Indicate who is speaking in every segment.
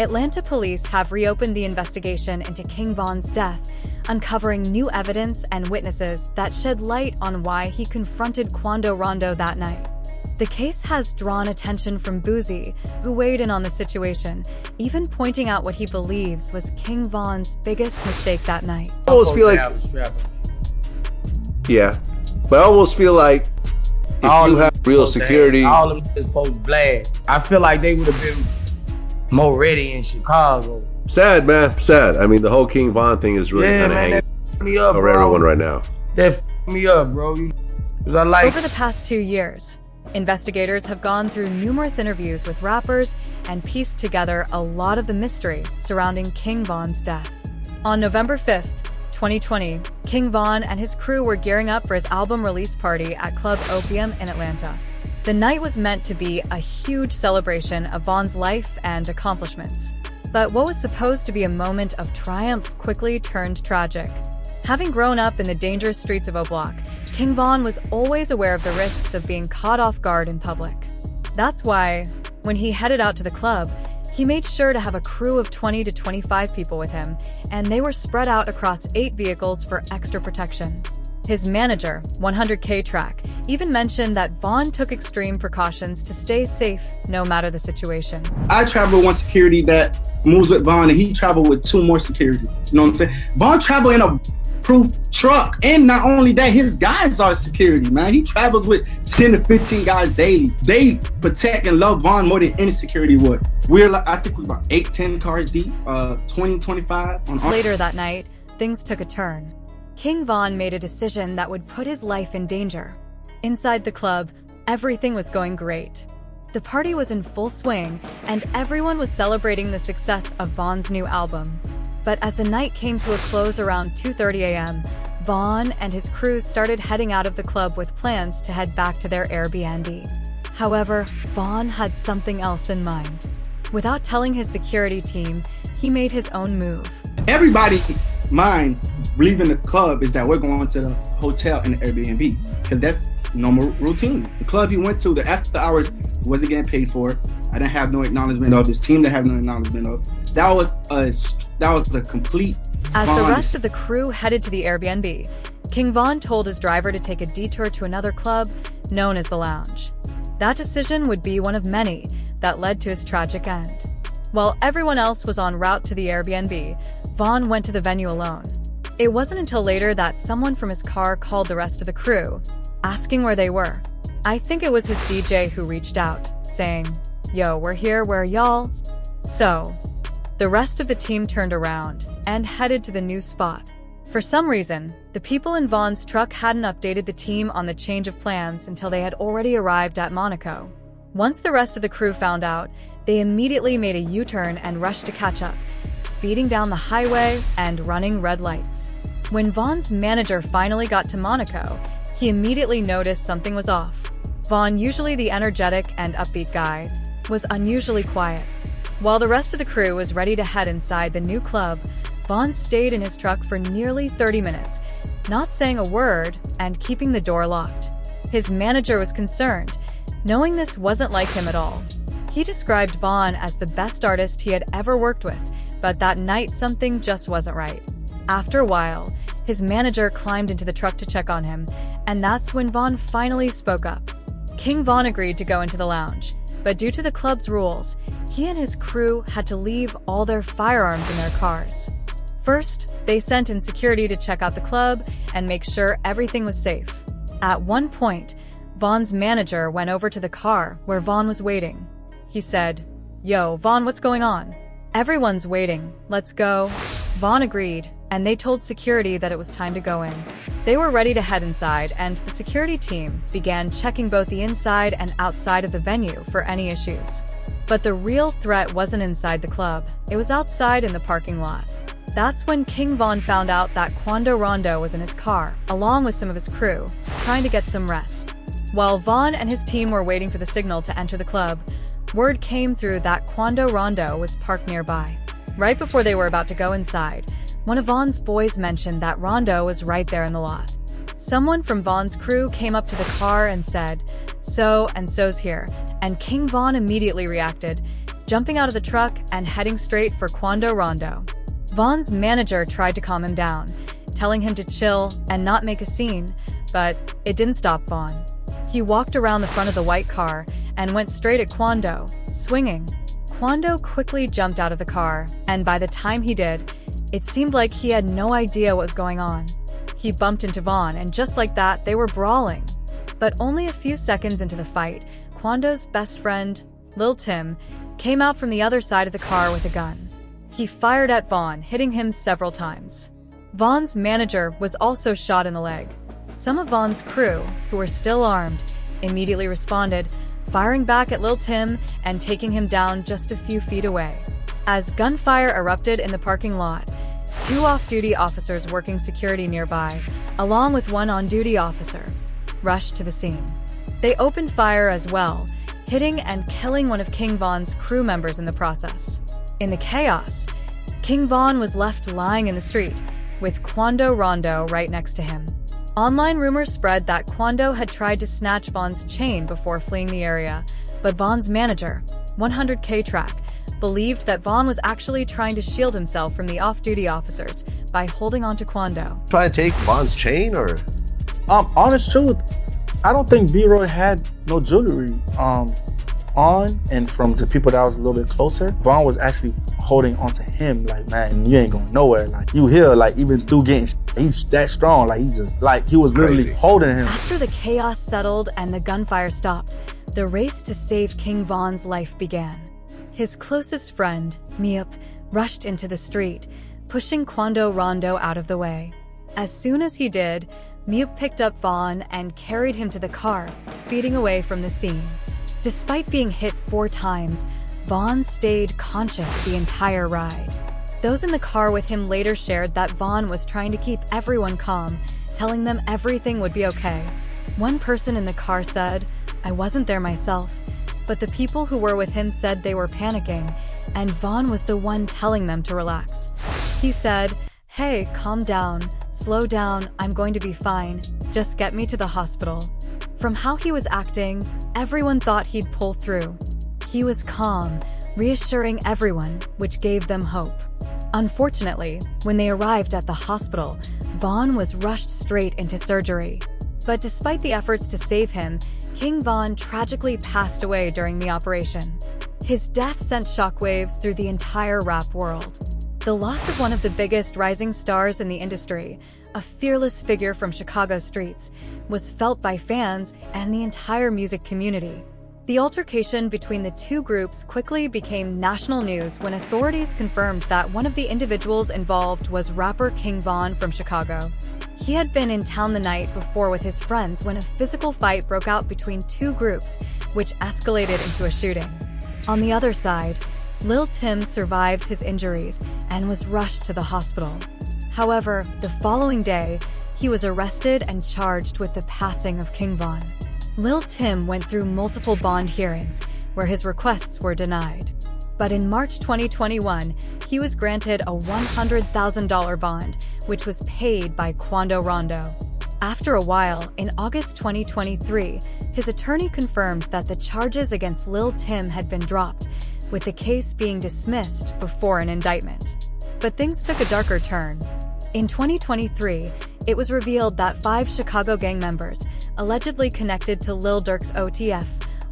Speaker 1: Atlanta police have reopened the investigation into King Von's death, uncovering new evidence and witnesses that shed light on why he confronted Quando Rondo that night. The case has drawn attention from Boozy, who weighed in on the situation, even pointing out what he believes was King Von's biggest mistake that night.
Speaker 2: I almost feel like, yeah, but I almost feel like if you have real security,
Speaker 3: all of them is supposed to blast. I feel like they would have been more ready in Chicago.
Speaker 2: Sad, man, sad. I mean, the whole King Von thing is really kind of hanging
Speaker 3: me up,
Speaker 2: over everyone right now.
Speaker 3: That me up, bro.
Speaker 1: Over the past 2 years, investigators have gone through numerous interviews with rappers and pieced together a lot of the mystery surrounding King Von's death. On November 5th, 2020, King Von and his crew were gearing up for his album release party at Club Opium in Atlanta. The night was meant to be a huge celebration of Von's life and accomplishments. But what was supposed to be a moment of triumph quickly turned tragic. Having grown up in the dangerous streets of O-Block, King Von was always aware of the risks of being caught off guard in public. That's why, when he headed out to the club, he made sure to have a crew of 20 to 25 people with him, and they were spread out across 8 vehicles for extra protection. His manager, 100K Track, even mentioned that Von took extreme precautions to stay safe no matter the situation.
Speaker 4: I travel with one security that moves with Von, and he traveled with 2 more security. You know what I'm saying? Von traveled in a proof truck, and not only that, his guys are security, man. He travels with 10 to 15 guys daily. They protect and love Von more than any security would. We're like, I think we're about 8-10 cars deep, 20, 25 on our.
Speaker 1: Later that night, things took a turn. King Von made a decision that would put his life in danger. Inside the club, everything was going great. The party was in full swing, and everyone was celebrating the success of Von's new album. But as the night came to a close around 2:30 a.m., Von and his crew started heading out of the club with plans to head back to their Airbnb. However, Von had something else in mind. Without telling his security team, he made his own move.
Speaker 4: Everybody's mind leaving the club is that we're going to the hotel and the Airbnb, because that's normal routine. The club he went to, the after hours, wasn't getting paid for. I didn't have no acknowledgement of. His team didn't have no acknowledgement of. That was a complete.
Speaker 1: As the rest of the crew headed to the Airbnb, King Von told his driver to take a detour to another club known as the Lounge. That decision would be one of many that led to his tragic end. While everyone else was en route to the Airbnb, Von went to the venue alone. It wasn't until later that someone from his car called the rest of the crew, asking where they were. I think it was his DJ who reached out, saying, "Yo, we're here, where are y'all?" So, the rest of the team turned around and headed to the new spot. For some reason, the people in Von's truck hadn't updated the team on the change of plans until they had already arrived at Monaco. Once the rest of the crew found out, they immediately made a U-turn and rushed to catch up, speeding down the highway and running red lights. When Von's manager finally got to Monaco, he immediately noticed something was off. Von, usually the energetic and upbeat guy, was unusually quiet. While the rest of the crew was ready to head inside the new club, Von stayed in his truck for nearly 30 minutes, not saying a word and keeping the door locked. His manager was concerned, knowing this wasn't like him at all. He described Von as the best artist he had ever worked with, but that night something just wasn't right. After a while, his manager climbed into the truck to check on him, and that's when Von finally spoke up. King Von agreed to go into the lounge, but due to the club's rules, he and his crew had to leave all their firearms in their cars. First, they sent in security to check out the club and make sure everything was safe. At one point, Von's manager went over to the car where Von was waiting. He said, "Yo, Von, what's going on?" "Everyone's waiting, let's go." Von agreed, and they told security that it was time to go in. They were ready to head inside, and the security team began checking both the inside and outside of the venue for any issues. But the real threat wasn't inside the club, it was outside in the parking lot. That's when King Von found out that Quando Rondo was in his car, along with some of his crew, trying to get some rest. While Von and his team were waiting for the signal to enter the club, word came through that Quando Rondo was parked nearby. Right before they were about to go inside, one of Von's boys mentioned that Rondo was right there in the lot. Someone from Von's crew came up to the car and said, "So-and-so's here," and King Von immediately reacted, jumping out of the truck and heading straight for Quando Rondo. Vaughn's manager tried to calm him down, telling him to chill and not make a scene, but it didn't stop Vaughn. He walked around the front of the white car and went straight at Quando, swinging. Quando quickly jumped out of the car, and by the time he did, it seemed like he had no idea what was going on. He bumped into Vaughn, and just like that, they were brawling. But only a few seconds into the fight, Quando's best friend, Lil Tim, came out from the other side of the car with a gun. He fired at Vaughn, hitting him several times. Vaughn's manager was also shot in the leg. Some of Vaughn's crew, who were still armed, immediately responded, firing back at Lil Tim and taking him down just a few feet away. As gunfire erupted in the parking lot, 2 off-duty officers working security nearby, along with 1 on-duty officer, rushed to the scene. They opened fire as well, hitting and killing one of King Von's crew members in the process. In the chaos, King Von was left lying in the street, with Quando Rondo right next to him. Online rumors spread that Quando had tried to snatch Von's chain before fleeing the area, but Von's manager, 100K Track, believed that Vaughn was actually trying to shield himself from the off-duty officers by holding onto Quando.
Speaker 2: Try to take Von's chain, or?
Speaker 5: Honest truth, I don't think B-Roy had no jewelry on, and from the people that was a little bit closer, Vaughn was actually holding onto him like, man, you ain't going nowhere. Like, you here, like, even through getting, he's that strong. Like, he was literally holding him.
Speaker 1: After the chaos settled and the gunfire stopped, the race to save King Von's life began. His closest friend, Miep, rushed into the street, pushing Quando Rondo out of the way. As soon as he did, Miep picked up Vaughn and carried him to the car, speeding away from the scene. Despite being hit 4 times, Vaughn stayed conscious the entire ride. Those in the car with him later shared that Vaughn was trying to keep everyone calm, telling them everything would be okay. One person in the car said, "I wasn't there myself, but the people who were with him said they were panicking, and Vaughn was the one telling them to relax. He said, 'Hey, calm down, slow down, I'm going to be fine, just get me to the hospital.'" From how he was acting, everyone thought he'd pull through. He was calm, reassuring everyone, which gave them hope. Unfortunately, when they arrived at the hospital, Vaughn was rushed straight into surgery. But despite the efforts to save him, King Von tragically passed away during the operation. His death sent shockwaves through the entire rap world. The loss of one of the biggest rising stars in the industry, a fearless figure from Chicago streets, was felt by fans and the entire music community. The altercation between the 2 groups quickly became national news when authorities confirmed that one of the individuals involved was rapper King Von from Chicago. He had been in town the night before with his friends when a physical fight broke out between 2 groups, which escalated into a shooting. On the other side, Lil Tim survived his injuries and was rushed to the hospital. However, the following day, he was arrested and charged with the passing of King Von. Lil Tim went through multiple bond hearings, where his requests were denied. But in March 2021, he was granted a $100,000 bond, which was paid by Quando Rondo. After a while, in August 2023, his attorney confirmed that the charges against Lil Tim had been dropped, with the case being dismissed before an indictment. But things took a darker turn. In 2023, it was revealed that 5 Chicago gang members, allegedly connected to Lil Durk's OTF,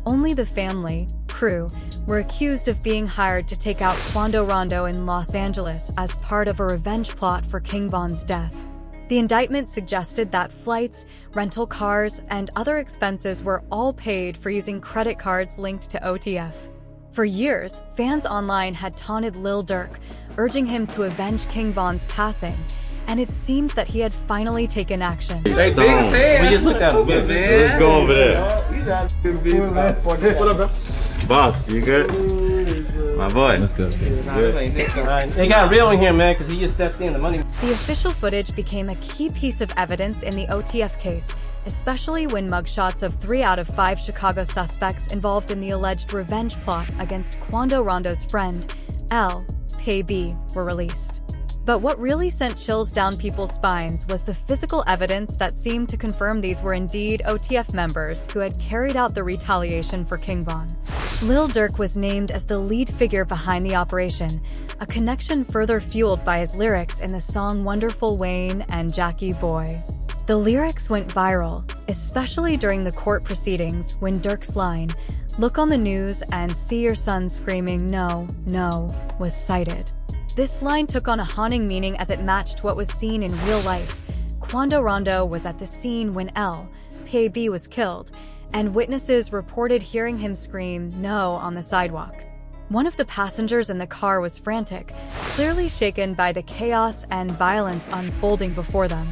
Speaker 1: Only the Family, crew, were accused of being hired to take out Quando Rondo in Los Angeles as part of a revenge plot for King Von's death. The indictment suggested that flights, rental cars, and other expenses were all paid for using credit cards linked to OTF. For years, fans online had taunted Lil Durk, urging him to avenge King Von's passing, and it seemed that he had finally taken action.
Speaker 3: They big fan. We just looked at him.
Speaker 2: Let's go over there.
Speaker 3: What up, bro?
Speaker 2: Boss, you good? My boy.
Speaker 3: Let's go. They got real in here, man, because he just stepped in the money.
Speaker 1: The official footage became a key piece of evidence in the OTF case, especially when mugshots of 3 out of 5 Chicago suspects involved in the alleged revenge plot against Quando Rondo's friend, L. Pay B, were released. But what really sent chills down people's spines was the physical evidence that seemed to confirm these were indeed OTF members who had carried out the retaliation for King Von. Lil Durk was named as the lead figure behind the operation, a connection further fueled by his lyrics in the song Wonderful Wayne and Jackie Boy. The lyrics went viral, especially during the court proceedings when Durk's line, "Look on the news and see your son screaming no, no," was cited. This line took on a haunting meaning as it matched what was seen in real life. Quando Rondo was at the scene when P.A.B. was killed, and witnesses reported hearing him scream no on the sidewalk. One of the passengers in the car was frantic, clearly shaken by the chaos and violence unfolding before them.